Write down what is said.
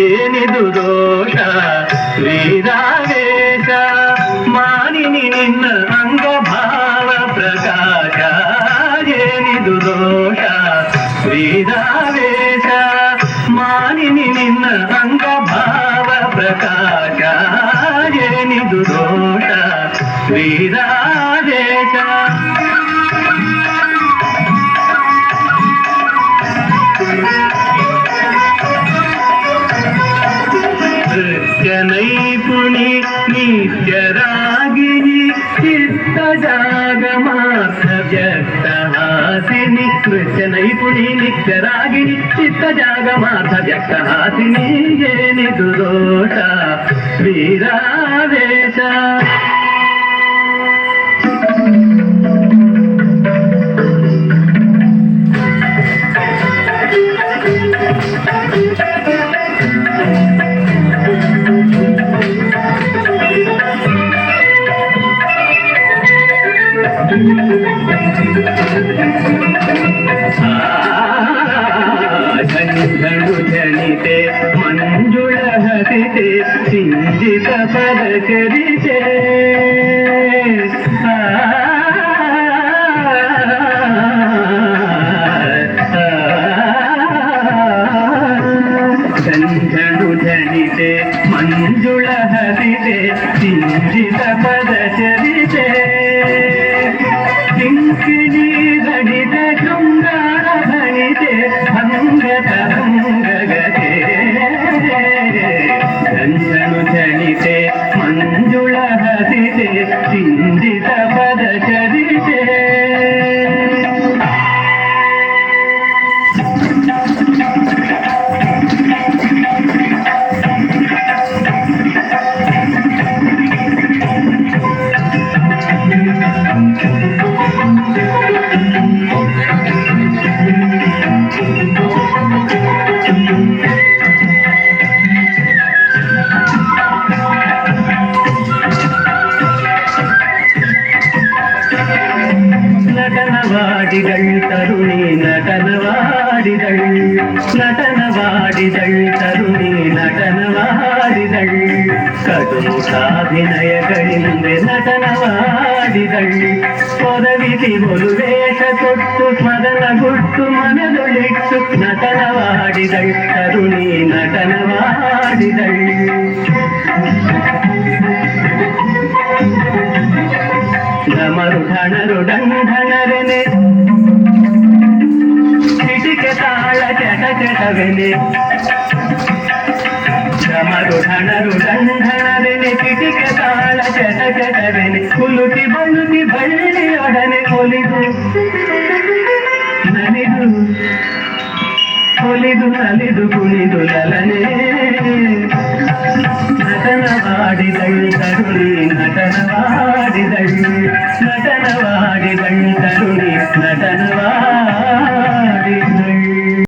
ಏನಿದು ದೋಷ ಶ್ರೀರಾವೇಶ ಮಾನಿನಿ ನಿನ್ನ ಅಂಗಭಾವ ಪ್ರಕಾಶ ಏನಿದು ದೋಷ ಶ್ರೀರಾವೇಶ ಮಾನಿನಿ ನಿನ್ನ ಅಂಗಭಾವ ಪ್ರಕಾಶ ಏನಿದು ದೋಷ ಶ್ರೀರಾವೇಶ ನೈಪುಣಿ ನಿತ್ಯರಾಗಿನಿ ಚಿತ್ತ ಜಾಗಮಾರ್ಥ ವ್ಯಕ್ತ ಹಾಸಿನಿ ನೃತ್ಯ ನೈಪುಣಿ ನಿತ್ಯರಾಗಿನಿ ಚಿತ್ತ ಜಾಗಮಾರ್ಥ ವ್ಯಕ್ತ ಹಾಸಿನಿ ಏನಿದು ದೋಷ ಶ್ರೀರಾವೇಶ ಝಣು ಝಣಿತೆ ಮಂಜುಳ ಹಸಿತೆ ಸಿಂಜಿತ ಪದ ಚರಿತೆ ಝಣು ಝಣಿತೆ ಮಂಜುಳ ಹಸಿತೆ ಸಿಂಜಿತ ಪದ ಚರಿತೆ ಕಿಂಕಿಣಿ ಗಣಿತ ಶೃಂಗಾರ ಭಣಿತೆ ಭಂಗತರಂಗಗತೆ ಝಣು ಝಣಿತೆ ಮಂಜುಳ ಹಸಿತೆ ಸಿಂಜಿತ ಪದ ಚರಿತೆ ನಟನವಾಡಿದಳ್ ತರುಣಿ ನಟನವಾಡಿದಳ್ ನಟನವಾಡಿದಳ್ ತರುಣಿ ನಟನವಾಡಿದಳ್ ಕಟುಸಾಭಿನಯಗಳಿಂದೆ ನಟನವಾಡಿದಳ್ ಕೊರವಿಸಿ ಒಲುವೇಷ ಕೊಟ್ಟು ಸ್ಮರಣ ಗುಟ್ಟು ಮನದೊಳಿಟ್ಟು ನಟನವಾಡಿದಳ್ ತರುಣಿ ನಟನವಾಡಿದಳ್ ಢಮರು ಢಣರು ಢಂಢಣರೆನೆ ಚಿಟಿಕೆ ತಾಳ ಚಟ ಚಟವೆನೆ ಢಮರು ಢಣರು ಢಂಢಣರೆನೆ ಚಿಟಿಕೆ ತಾಳ ಚಟ ಚಟವೆನೆ ಕುಲುಕಿ ಬಳುಕಿ ಬಳ್ಳಿಯೊಡನೆ ಒಲಿದು ನಲಿದು ಒಲಿದು ನಲಿದು ಕುಣಿದು ಲಲನೆ ನಟನವಾಡಿದಳು ತರುಣಿ ನಟನವಾಡಿದಳು